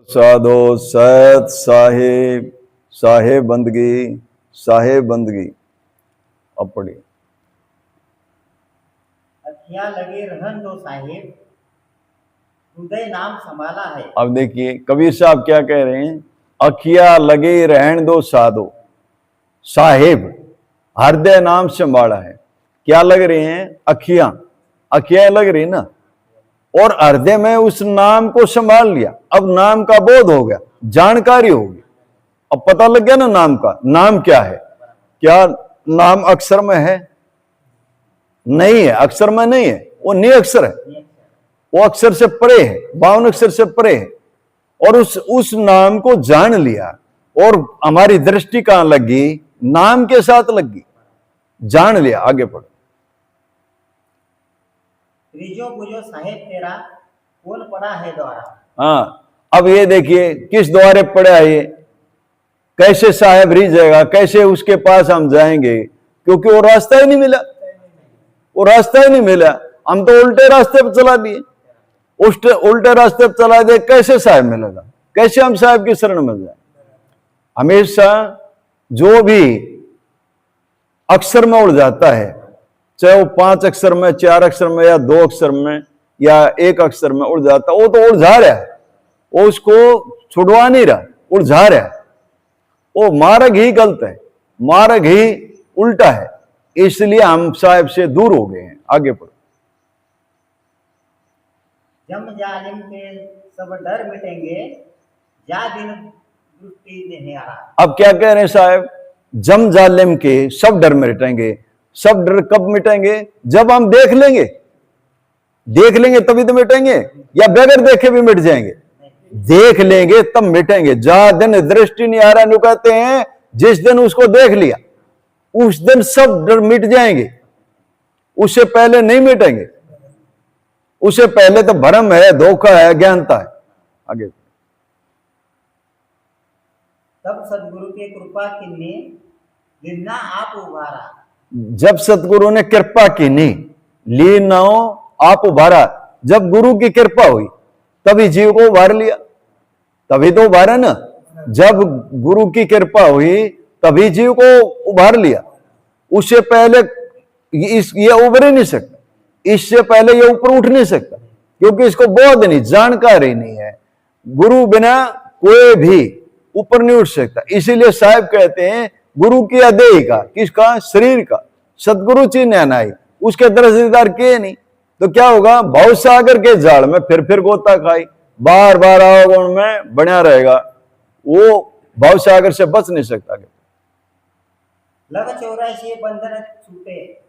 साधो सत साहेब साहेब बंदगी अब पढ़िए। अखियां लगे रहन दो साहेब, हृदय नाम संभाला है। अब देखिए कबीर साहब क्या कह रहे हैं, अखियां लगे रहन दो साधो साहेब हृदय नाम संभाला है। क्या लग रहे हैं? अखियां लग रही ना, और हृदय में उस नाम को संभाल लिया। अब नाम का बोध हो गया, जानकारी होगी, अब पता लग गया ना नाम का। नाम क्या है? क्या नाम अक्षर में है? नहीं है, अक्षर में नहीं है, वो निअक्षर है, वो अक्षर से परे है, 52 अक्षर से परे है। और उस नाम को जान लिया, और हमारी दृष्टि कहां लगी? नाम के साथ लगी, जान लिया। आगे पढ़ो। रिजो बुझो साहेब तेरा, कौन पड़ा है द्वारा। हाँ, अब ये देखिए किस द्वारे पड़ा है ये, कैसे साहेब रिझेगा, कैसे उसके पास हम जाएंगे, क्योंकि वो रास्ता ही नहीं मिला, वो रास्ता ही नहीं मिला। हम तो उल्टे रास्ते पर चला दिए, उल्टे रास्ते पर चला दिए, कैसे साहेब मिलेगा? कैसे हम साहेब की शरण में जाए? हमेशा जो भी अक्षर में उड़ जाता है, चाहे वो 5 अक्षर में, 4 अक्षर में, या 2 अक्षर में, या 1 अक्षर में उड़ जाता, वो तो उलझा रहा है, वो उसको छुड़वा नहीं रहा, उलझा रहा है। वो मार्ग ही गलत है, मार्ग ही उल्टा है, इसलिए हम साहिब से दूर हो गए हैं। आगे पढ़ो। जम जालिम के सब डर मिटेंगे, जा दिन दृष्टि निहारा। अब क्या कह रहे हैं साहब? जम जालिम के सब डर मिटेंगे। सब डर कब मिटेंगे? जब हम देख लेंगे, देख लेंगे तभी तो मिटेंगे, या बगैर देखे भी मिट जाएंगे? देख लेंगे तब मिटेंगे। जा दिन दृष्टि नहीं आ रहा, नु कहते हैं जिस दिन उसको देख लिया उस दिन सब डर मिट जाएंगे, उससे पहले नहीं मिटेंगे। उससे पहले तो भ्रम है, धोखा है, अज्ञानता है। आगे। तब सदगुरु की कृपा किन्नी लीना आप उभारा। जब सतगुरु ने कृपा की नहीं, लीना आप उभारा। जब गुरु की कृपा हुई तभी जीव को उभार लिया, तभी तो उभारा ना। जब गुरु की कृपा हुई तभी जीव को उभार लिया, उससे पहले ये उभर ही नहीं सकता, इससे पहले ये ऊपर उठ नहीं सकता, क्योंकि इसको बोध नहीं, जानकारी नहीं है। गुरु बिना कोई भी ऊपर नहीं उठ सकता। इसीलिए साहब कहते हैं गुरु की अदेय का, किसका? शरीर का। सतगुरु चिन्ह नाई, उसके दरजदार के नहीं, तो क्या होगा? भव सागर के जाल में फिर गोता खाई, बार बार अवगुण में बना रहेगा, वो भव सागर से बच नहीं सकता। लख 84 बंधन छूटे,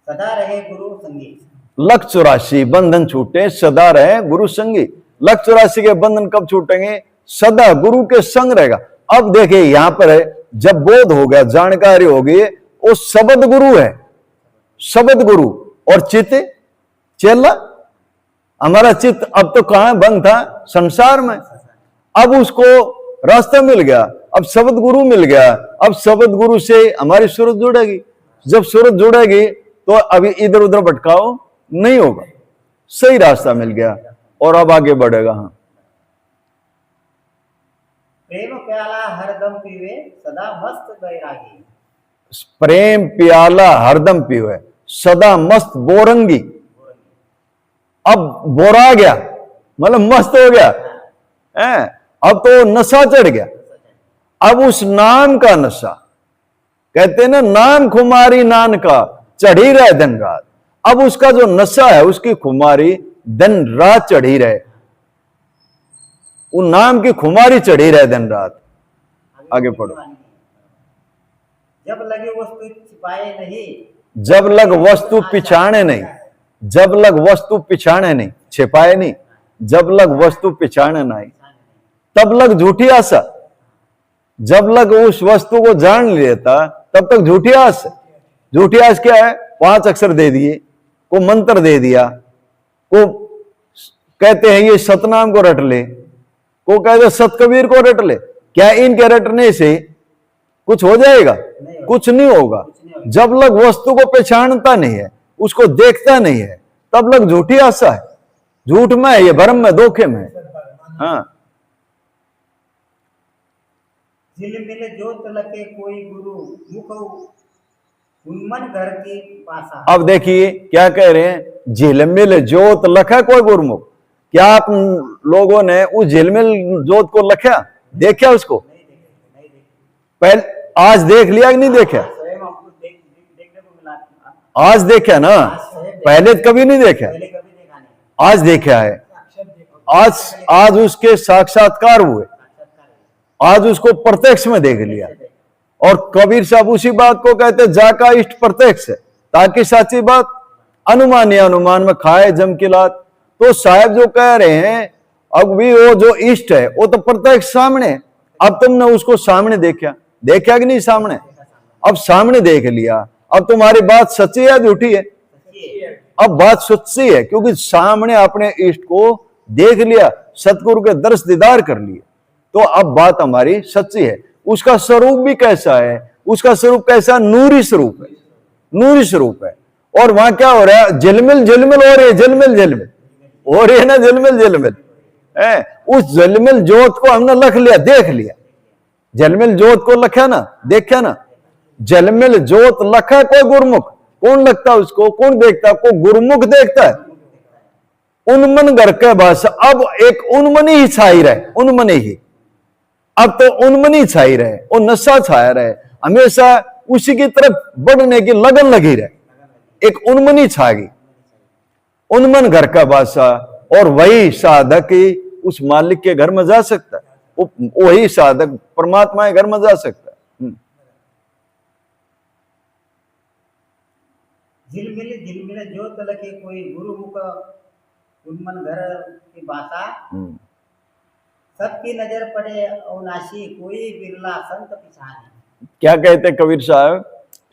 सदा रहे गुरु संगी। लख 84 बंधन छूटे, सदा रहे गुरु संगी। लख 84 के बंधन कब छूटेंगे? सदा गुरु के संग रहेगा। अब देखिए यहां पर है, जब बोध हो गया, जानकारी होगी, वो शब्द गुरु है, शब्द गुरु। और चित्त चेला। हमारा चित्त अब तो कहां बंद था? संसार में। अब उसको रास्ता मिल गया, अब शब्द गुरु मिल गया। अब शब्द गुरु से हमारी सूरत जुड़ेगी। जब सूरत जुड़ेगी तो अभी इधर उधर भटकाओ नहीं होगा, सही रास्ता मिल गया और अब आगे बढ़ेगा। हाँ, प्रेम प्याला हरदम पीवे, सदा मस्त बैरागी। प्रेम प्याला हरदम पीवे, सदा मस्त बोरंगी। अब बोरा गया मतलब मस्त हो गया है, अब तो नशा चढ़ गया। अब उस नाम का नशा, कहते हैं ना, नाम खुमारी नान का चढ़ी रहे दिन रात। अब उसका जो नशा है, उसकी खुमारी दिन रात चढ़ी रहे, उन नाम की खुमारी चढ़ी रहे दिन रात। आगे पढ़ो। जब लगे वस्तु छिपाए नहीं, जब लग वस्तु पिछाने नहीं, जब लग वस्तु पिछाने नहीं, छिपाए नहीं, जब लग वस्तु पिछाने नहीं, तब लग झूठी आशा। जब लग उस वस्तु को जान लेता तब तक झूठी आस। झूठी आस क्या है? 5 अक्षर दे दिए, को मंत्र दे दिया, को कहते हैं ये सतनाम को रट ले, को कहते सतकबीर को रट ले। क्या इनके रटने से कुछ हो जाएगा? कुछ नहीं होगा। जब लग वस्तु को पहचानता नहीं है, उसको देखता नहीं है, तब लग झूठी आशा है, झूठ में है, ये भ्रम में, धोखे में। हाँ, झिलमिल जोत लके कोई गुरु मुख उन्मन घर की पासा। अब देखिए क्या कह रहे हैं, झिलमिल जोत लखा कोई गुरुमुख। क्या आप लोगों ने उस झिलमिल जोत को लखा, देखा उसको? नहीं देखे, नहीं देखे। पहले आज देख लिया कि नहीं देखा? स्वयं हमको देखने को मिला। आज देखा ना, पहले कभी नहीं देखा, पहले कभी देखा नहीं। आज देखा है। आज उसके साक्षात्कार हुए, आज उसको प्रत्यक्ष में देख लिया। और कबीर साहब उसी बात को कहते जाका इष्ट प्रत्यक्ष है, ताकि साची बात अनुमान या अनुमान में खाए जम की लात। तो साहब जो कह रहे हैं, अब भी वो जो इष्ट है वो तो प्रत्यक्ष सामने है। अब तुमने उसको सामने देखा, देखा कि नहीं सामने? अब सामने देख लिया, अब तुम्हारी बात सच्ची है झूठी है? अब बात सच्ची है, क्योंकि सामने अपने इष्ट को देख लिया, सतगुरु के दर्श दीदार कर लिए। तो अब बात हमारी सच्ची है। उसका स्वरूप भी कैसा है? उसका स्वरूप कैसा? नूरी स्वरूप है, नूरी स्वरूप है। और वहां क्या हो रहा है? झिलमिल झिलमिल हो रही है, झिलमिल झिलमिल हो रही है ना, झिलमिल झिलमिल है। उस झिलमिल जोत को हमने लख लिया, देख लिया। झिलमिल जोत को लखा ना, देखा ना? झिलमिल जोत लखा कोई गुरुमुख। कौन लगता है उसको? कौन देखता है? को गुरुमुख देखता है। उन्मन घर के भाषा, अब एक उन्मनी ही छाई रहे, उन्मनी ही। अब तो उन्मनी छाई रहे, वो नशा छाया रहे, हमेशा उसी की तरफ बढ़ने की लगन लगी रहे। एक उन्मनी छा गई, उन्मन घर का भाषा। और वही साधक ही उस मालिक के घर में जा सकता है, वही साधक परमात्मा के घर में जा सकता है। झिलमिल झिलमिल जोत लके कोई गुरु मुख उन्मन घर की भाषा। सबकी नजर पड़े अविनाशी कोई बिरला संत पिछाने। क्या कहते कबीर साहब?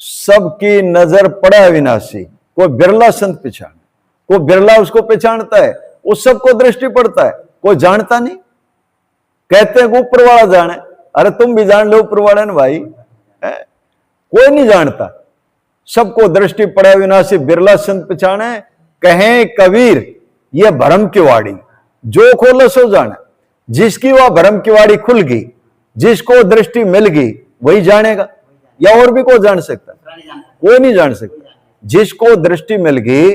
सबकी नजर पड़े अविनाशी कोई बिरला संत पिछाने। कोई बिरला उसको पहचानता है, वो सबको दृष्टि पड़ता है, कोई जानता नहीं। कहते हैं ऊपर वाला जाने, अरे तुम भी जान लो ऊपर वाले ने भाई, कोई नहीं जानता। सबको दृष्टि पड़े अविनाशी बिरला संत पिछाने। कहें कबीर ये भरम की वाड़ी, जो खोलो सो जाने। जिसकी वह भरम की वाड़ी खुल गई, जिसको दृष्टि मिल गई, वही जानेगा। या और भी कोई जान सकता? कोई नहीं जान सकता। जिसको दृष्टि मिल गई,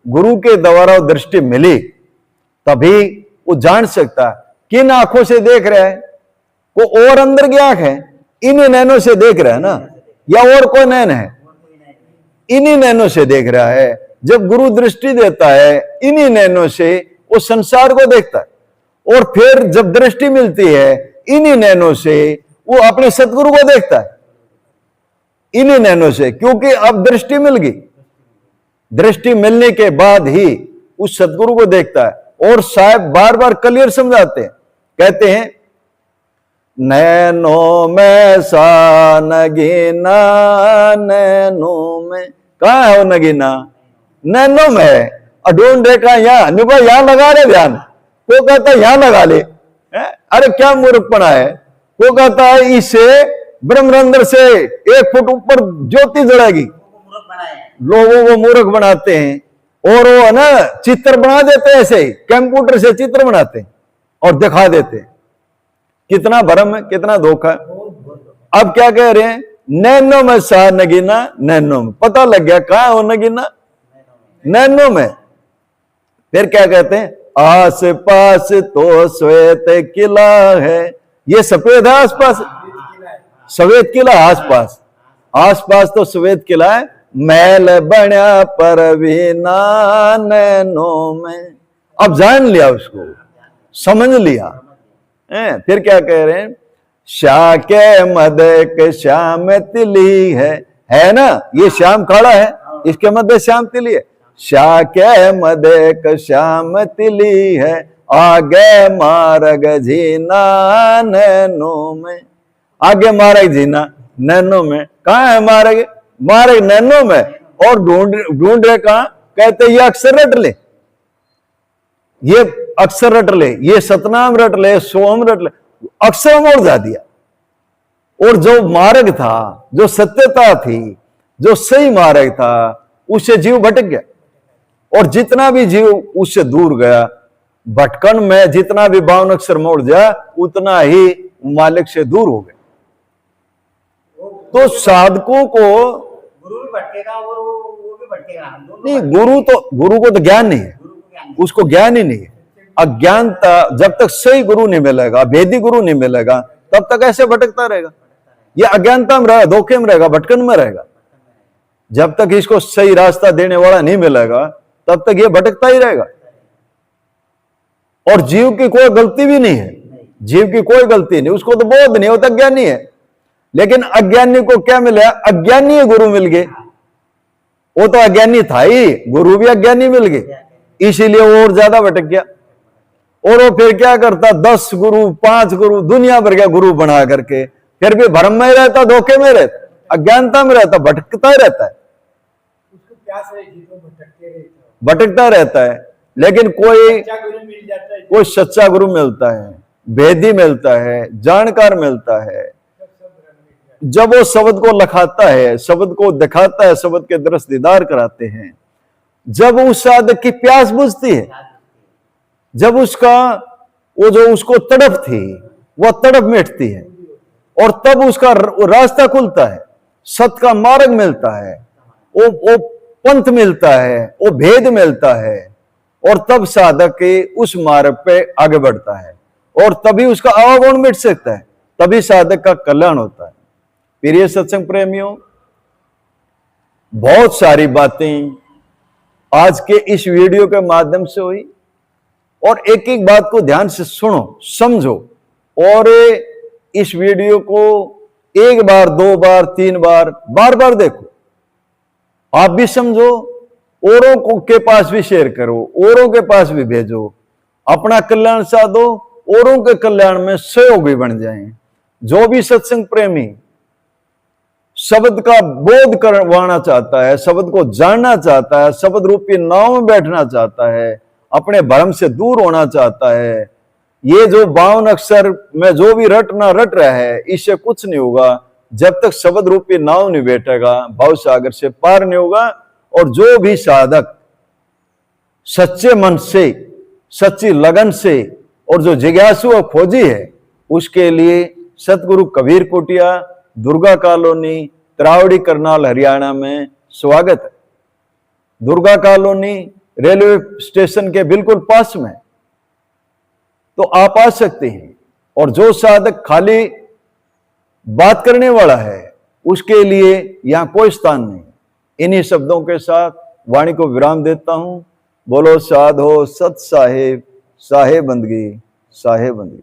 गुरु के द्वारा दृष्टि मिली, तभी वो जान सकता है। किन आंखों से देख रहा है? को और अंदर की आंख है, इन्हीं नैनों से देख रहा है ना, या और कोई नैन है? इन्हीं नैनों से देख रहा है। जब गुरु दृष्टि देता है, इन्हीं नैनों से वो संसार को देखता है। और फिर जब दृष्टि मिलती है, इन्हीं नैनों से वो अपने सतगुरु को देखता है, इन्हीं नैनों से। क्योंकि अब दृष्टि मिल गई, दृष्टि मिलने के बाद ही उस सतगुरु को देखता है। और साहब बार बार क्लियर समझाते हैं, कहते हैं नैनो में सा नगीना, नैनो में। कहां है वो नगीना? नैनो में है। ढूंढ देखा यहां, निभा यहां लगा रहे ध्यान, वो कहता है यहां लगा ले। अरे क्या मूर्खपना है। वो कहता है इससे ब्रह्मरंध्र से 1 फुट ऊपर ज्योति जड़ेगी। लोगों को मूर्ख बनाते हैं, और वो है ना चित्र बना देते हैं, ऐसे ही कंप्यूटर से चित्र बनाते हैं और दिखा देते हैं। कितना भ्रम है, कितना धोखा है। अब क्या कह रहे हैं? नैनो में सा नगीना, नैनो में। पता लग गया कहां है वो नगीना? नैनो में। फिर क्या कहते हैं? आस पास तो श्वेत किला है। ये सफेद है आसपास, सफेद किला आसपास, आसपास तो सफेद किला है। मैल बण्या पर भी ना नैनो में। अब जान लिया उसको, समझ लिया। फिर क्या कह रहे हैं? श्या के मदक श्याम तिली है ना? ये श्याम खड़ा है, इसके मध्य श्याम तिली है। श्या के मदक श्याम तिली है, आगे मार्ग जीना नैनो में। आगे मार्ग जीना नैनो में। कहां है मार्ग? मार्ग नैनो में। और ढूंढ रहे कहां? कहते ये अक्षर रट ले, ये अक्षर रट ले, ये सतनाम रट ले, सोम रट ले। अक्षर मोड़ जा दिया। और जो मार्ग था, जो सत्यता थी, जो सही मार्ग था, उससे जीव भटक गया। और जितना भी जीव उससे दूर गया, भटकन में जितना भी 52 अक्षर मोड़ गया, उतना ही मालिक से दूर हो गया। तो साधकों को गुरु भी भटकेगा और वो भी भटकेगा, हम दोनों नहीं, भटकेंगे। गुरु को तो ज्ञान नहीं है, गुरु को ज्ञान उसको ज्ञान ही नहीं है। अज्ञानता, जब तक सही गुरु नहीं मिलेगा, भेदी गुरु नहीं मिलेगा, तब तक ऐसे भटकता रहेगा। ये अज्ञानता में रहेगा, धोखे में रहेगा, भटकन में रहेगा। जब तक इसको सही रास्ता देने वाला नहीं मिलेगा, तब तक ये भटकता ही रहेगा। और जीव की कोई गलती भी नहीं है, जीव की कोई गलती नहीं, उसको तो बोध नहीं, वो तो अज्ञानी है। लेकिन अज्ञानी को क्या मिला? अज्ञानी गुरु मिल गए। वो तो अज्ञानी था ही, गुरु भी अज्ञानी मिल गए, इसीलिए वो और ज्यादा भटक गया। और वो फिर क्या करता? 10 गुरु, 5 गुरु, दुनिया भर के गुरु बना करके फिर भी भ्रम में रहता, धोखे में रहता, अज्ञानता में रहता, भटकता रहता है, उसको प्यास रहेगी तो भटकते रहता है। भटकता रहता है। लेकिन कोई अच्छा गुरु मिल जाता है, कोई सच्चा गुरु मिलता है, भेदी मिलता है, जानकार मिलता है, सब रंग मिल जाता जब वो शब्द को लखाता है, शब्द को दिखाता है, शब्द के दृश्य दीदार कराते हैं, जब उस साधक की प्यास बुझती है, जब उसका वो जो उसको तड़प थी वह तड़प मिटती है, और तब उसका रास्ता खुलता है, सत्य का मार्ग मिलता है, वो पंथ मिलता है, वो भेद मिलता है, और तब साधक के उस मार्ग पे आगे बढ़ता है, और तभी उसका अवगुण मिट सकता है, तभी साधक का कल्याण होता है। प्रिय सत्संग प्रेमियों, बहुत सारी बातें आज के इस वीडियो के माध्यम से हुई, और एक एक बात को ध्यान से सुनो, समझो, और इस वीडियो को 1 बार, 2 बार, 3 बार, बार बार देखो। आप भी समझो, औरों को के पास भी शेयर करो, औरों के पास भी भेजो, अपना कल्याण साधो, औरों के कल्याण में सहयोगी बन जाएं। जो भी सत्संग प्रेमी शब्द का बोध करवाना चाहता है, शब्द को जानना चाहता है, शब्द रूपी नाव में बैठना चाहता है, अपने भ्रम से दूर होना चाहता है, ये जो 52 अक्षर में जो भी रट रहा है, इससे कुछ नहीं होगा जब तक शब्द रूपी नाव नहीं बैठेगा, भाव सागर से पार नहीं होगा। और जो भी साधक सच्चे मन से, सच्ची लगन से, और जो जिज्ञासु और खोजी है, उसके लिए सतगुरु कबीर कुटिया, दुर्गा कॉलोनी, त्रावड़ी, करनाल, हरियाणा में स्वागत है। दुर्गा कॉलोनी रेलवे स्टेशन के बिल्कुल पास में, तो आप आ सकते हैं। और जो साधक खाली बात करने वाला है, उसके लिए यहां कोई स्थान नहीं। इन्हीं शब्दों के साथ वाणी को विराम देता हूं। बोलो साधो सत साहेब, साहेब बंदगी, साहेब बंदगी।